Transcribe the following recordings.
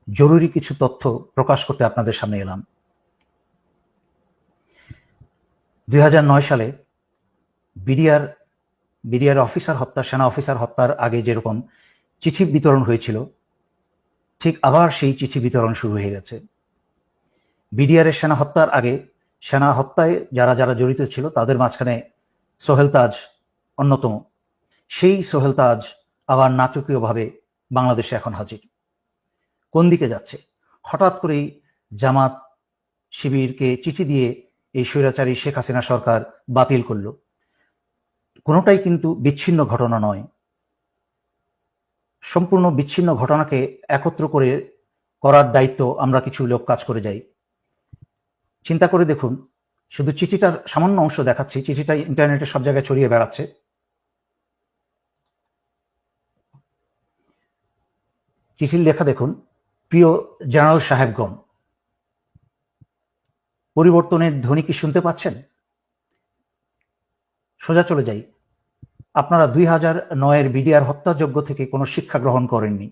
জরুরি কিছু তথ্য প্রকাশ করতে আপনাদের সামনে এলাম। 2009 সালে বিডিআর অফিসার হত্যা, সেনা অফিসার হত্যার আগে যেরকম চিঠি বিতরণ হয়েছিল, ঠিক আবার সেই চিঠি বিতরণ শুরু হয়ে গেছে। বিডিআরের সেনা হত্যার আগে সেনা হত্যায় যারা যারা জড়িত ছিল তাদের মাঝখানে সোহেল তাজ অন্যতম। সেই সোহেল তাজ আবার নাটকীয়ভাবে বাংলাদেশে এখন হাজির। কোন দিকে যাচ্ছে? হঠাৎ করেই জামাত শিবিরকে চিঠি দিয়ে এই স্বৈরাচারী শেখ হাসিনা সরকার বাতিল করল। কোনোটাই কিন্তু বিচ্ছিন্ন ঘটনা নয়। সম্পূর্ণ বিচ্ছিন্ন ঘটনাকে একত্র করে করার দায়িত্ব আমরা কিছু লোক কাজ করে যাই। চিন্তা করে দেখুন, শুধু চিঠিটার সামান্য অংশ দেখাচ্ছি। চিঠিটা ইন্টারনেটে সব জায়গায় ছড়িয়ে বেড়াচ্ছে। চিঠির লেখা দেখুন, প্রিয় জেনারেল সাহেবগণ, পরিবর্তনের ধ্বনি কি শুনতে পাচ্ছেন? সোজা চলে যাই। আপনারা 2009-এর বিডিআর হত্যাযজ্ঞ থেকে কোনো শিক্ষা গ্রহণ করেননি।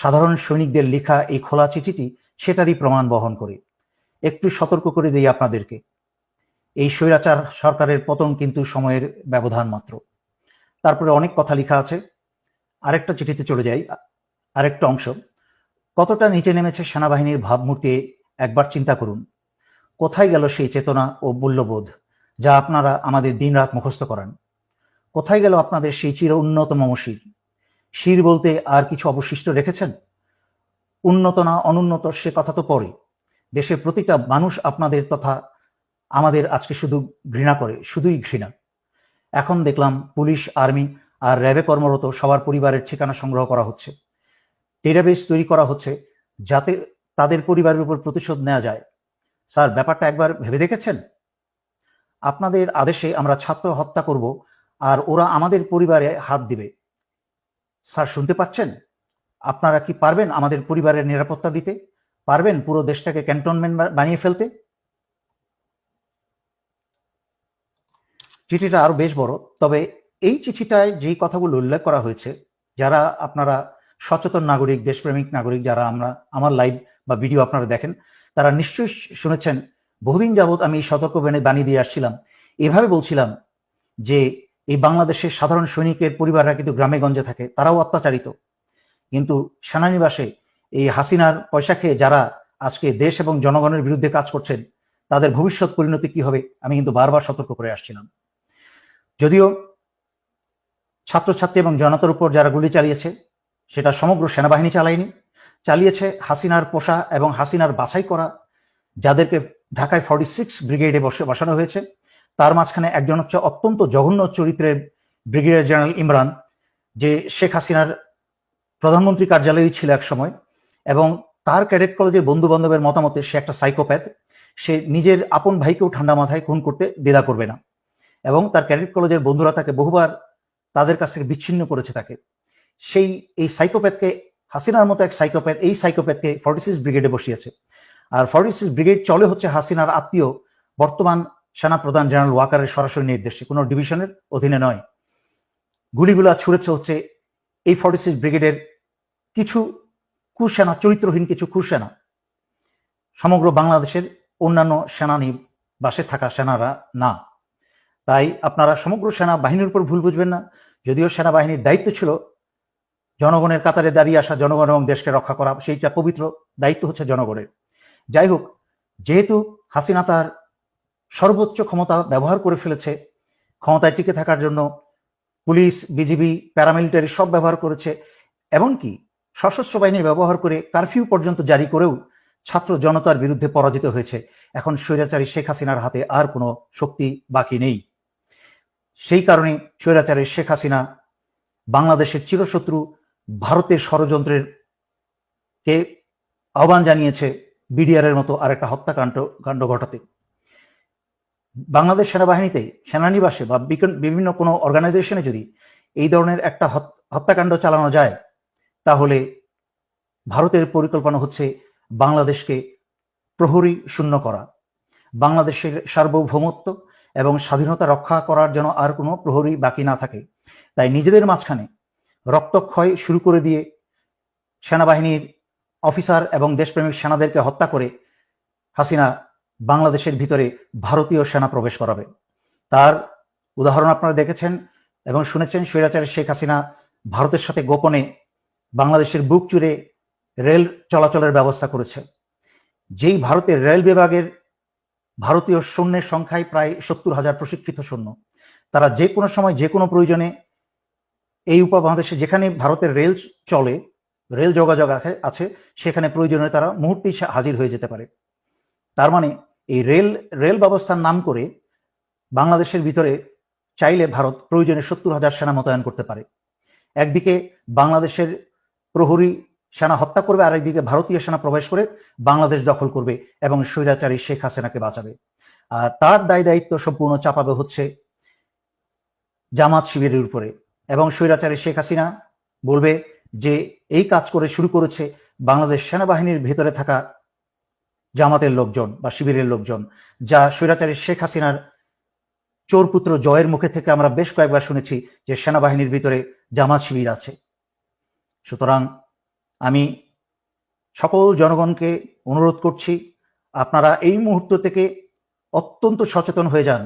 সাধারণ সৈনিকদের লেখা এই খোলা চিঠিটি সেটারই প্রমাণ বহন করে। একটু সতর্ক করে দিই আপনাদেরকে, এই স্বৈরাচার সরকারের পতন কিন্তু সময়ের ব্যবধান মাত্র। তারপরে অনেক কথা লেখা আছে। আরেকটা চিঠিতে চলে যাই, আরেকটা অংশ। কতটা নিচে নেমেছে সেনাবাহিনীর ভাবমূর্তি একবার চিন্তা করুন। কোথায় গেল সেই চেতনা ও মূল্যবোধ যা আপনারা আমাদের দিনরাত মুখস্থ করান? কোথায় গেল আপনাদের সেই চির উন্নত মমশির? শির বলতে আর কিছু অবশিষ্ট রেখেছেন? উন্নত না অনুন্নত সে কথা তো পরে। দেশের প্রতিটা মানুষ আপনাদের তথা আমাদের আজকে শুধু ঘৃণা করে, শুধুই ঘৃণা। এখন দেখলাম পুলিশ, আর্মি আর র্যাবে কর্মরত সবার পরিবারের ঠিকানা সংগ্রহ করা হচ্ছে। ডেটাবেস তৈরি করা হচ্ছে যাতে তাদের পরিবারের উপর প্রতিশোধ নেওয়া যায়। স্যার, ব্যাপারটা একবার ভেবে দেখেছেন? আপনাদের আদেশে আমরা ছাত্র হত্যা করব আর ওরা আমাদের পরিবারে হাত দিবে। স্যার, শুনতে পাচ্ছেন? আপনারা কি পারবেন আমাদের পরিবারের নিরাপত্তা দিতে? পারবেন পুরো দেশটাকে ক্যান্টনমেন্ট বানিয়ে ফেলতে? চিঠিটা আরো বেশ বড়, তবে এই চিঠিটায় যেই কথাগুলো উল্লেখ করা হয়েছে, যারা আপনারা সচেতন নাগরিক, দেশপ্রেমিক নাগরিক, যারা আমার লাইভ বা ভিডিও আপনারা দেখেন, তারা নিশ্চয়ই শুনেছেন। বহুদিন যাবৎ আমি সতর্ক বাণী দিয়ে আসছিলাম, এভাবে বলছিলাম যে এই বাংলাদেশের সাধারণ সৈনিকের পরিবাররা কিন্তু গ্রামে গঞ্জে থাকে, তারাও অত্যাচারিত। কিন্তু সেনানিবাসে এই হাসিনার পয়সা খেয়ে যারা আজকে দেশ এবং জনগণের বিরুদ্ধে কাজ করছেন, তাদের ভবিষ্যৎ পরিণতি কি হবে আমি কিন্তু বারবার সতর্ক করে আসছিলাম। যদিও ছাত্রছাত্রী এবং জনতার উপর যারা গুলি চালিয়েছে সেটা সমগ্র সেনাবাহিনী চালিয়েছে হাসিনার পোষা এবং হাসিনার বাছাই করা যাদেরকে ঢাকায় 46 ব্রিগেডে বসানো হয়েছে। তার মাঝখানে একজন হচ্ছে অত্যন্ত জঘন্য চরিত্রের ব্রিগেডিয়ার জেনারেল ইমরান, যে শেখ হাসিনার প্রধানমন্ত্রী কার্যালয়ই ছিল এক সময়, এবং তার ক্যাডেট কলেজের বন্ধু বান্ধবের মতামতে সে একটা সাইকোপ্যাথ। সে নিজের আপন ভাইকেও ঠান্ডা মাথায় খুন করতে দ্বিধা করবে না, এবং তার ক্যাডেট কলেজের বন্ধুরা তাকে বহুবার তাদের কাছ থেকে বিচ্ছিন্ন করেছে তাকে। এই সাইকোপ্যাথকে, হাসিনার মতো এক সাইকোপ্যাথ, এই সাইকোপ্যাথকে 46 ব্রিগেডে বসিয়েছে। আর 46 ব্রিগেড চলে হচ্ছে হাসিনার আত্মীয় বর্তমান সেনা প্রধান জেনারেল ওয়াকারের সরাসরি নির্দেশে, কোনো ডিভিশনের অধীনে নয়। গুলিগুলা ছুড়েছে হচ্ছে এই 46 ব্রিগেডের কিছু কুসেনা, চরিত্রহীন কিছু কুসেনা, সমগ্র বাংলাদেশের অন্যান্য সেনানিবাসে থাকা সেনারা না। তাই আপনারা সমগ্র সেনাবাহিনীর উপর ভুল বুঝবেন না। যদিও সেনাবাহিনীর দায়িত্ব ছিল জনগণের কাতারে দাঁড়িয়ে আসা, জনগণ এবং দেশকে রক্ষা করা, সেইটা পবিত্র দায়িত্ব হচ্ছে জনগণের। যাই হোক, যেহেতু হাসিনা তার সর্বোচ্চ ক্ষমতা ব্যবহার করে ফেলেছে, ক্ষমতায় টিকে থাকার জন্য পুলিশ, বিজিবি, প্যারামিলিটারি সব ব্যবহার করেছে, এমনকি সশস্ত্র বাহিনী ব্যবহার করে কারফিউ পর্যন্ত জারি করেও ছাত্র জনতার বিরুদ্ধে পরাজিত হয়েছে। এখন স্বৈরাচারী শেখ হাসিনার হাতে আর কোনো শক্তি বাকি নেই। সেই কারণে স্বৈরাচারী শেখ হাসিনা বাংলাদেশের চিরশত্রু ভারতের ষড়যন্ত্রের কে আহ্বান জানিয়েছে বিডিআর এর মতো আরেকটা হত্যাকাণ্ড ঘটাতে। বাংলাদেশ সেনাবাহিনীতে, সেনানিবাসে বা বিভিন্ন কোনো অর্গানাইজেশনে যদি এই ধরনের একটা হত্যাকাণ্ড চালানো যায়, তাহলে ভারতের পরিকল্পনা হচ্ছে বাংলাদেশকে প্রহরী শূন্য করা, বাংলাদেশের সার্বভৌমত্ব এবং স্বাধীনতা রক্ষা করার জন্য আর কোনো প্রহরী বাকি না থাকে। তাই নিজেদের মাঝখানে রক্তক্ষয় শুরু করে দিয়ে সেনাবাহিনীর অফিসার এবং দেশপ্রেমিক সেনাদেরকে হত্যা করে হাসিনা বাংলাদেশের ভিতরে ভারতীয় সেনা প্রবেশ করাবে। তার উদাহরণ আপনারা দেখেছেন এবং শুনেছেন। স্বৈরাচারী শেখ হাসিনা ভারতের সাথে গোপনে বাংলাদেশের বুক চুরে রেল চলাচলের ব্যবস্থা করেছে। যেই ভারতের রেল বিভাগের ভারতীয় সৈন্যের সংখ্যায় প্রায় 70,000 প্রশিক্ষিত সৈন্য, তারা যে কোনো সময় যে কোনো প্রয়োজনে এই উপমহাদেশে যেখানে ভারতের রেল চলে, রেল যোগাযোগ আছে, সেখানে প্রয়োজনে তারা মুহূর্তেই হাজির হয়ে যেতে পারে। তার মানে এই রেল ব্যবস্থার নাম করে বাংলাদেশের ভিতরে চাইলে ভারত প্রয়োজনে 70,000 সেনা মোতায়েন করতে পারে। একদিকে বাংলাদেশের প্রহরী সেনা হত্যা করবে, আর একদিকে ভারতীয় সেনা প্রবেশ করে বাংলাদেশ দখল করবে এবং স্বৈরাচারী শেখ হাসিনাকে বাঁচাবে। আর তার দায় দায়িত্ব সম্পূর্ণ চাপাবে হচ্ছে জামাত শিবিরের উপরে, এবং স্বৈরাচারী শেখ হাসিনা বলবে যে এই কাজ করে শুরু করেছে বাংলাদেশ সেনাবাহিনীর ভেতরে থাকা জামাতের লোকজন বা শিবিরের লোকজন, যা স্বৈরাচারী শেখ হাসিনার চোরপুত্র জয়ের মুখে থেকে আমরা বেশ কয়েকবার শুনেছি যে সেনাবাহিনীর ভিতরে জামাত শিবির আছে। সুতরাং আমি সকল জনগণকে অনুরোধ করছি, আপনারা এই মুহূর্ত থেকে অত্যন্ত সচেতন হয়ে যান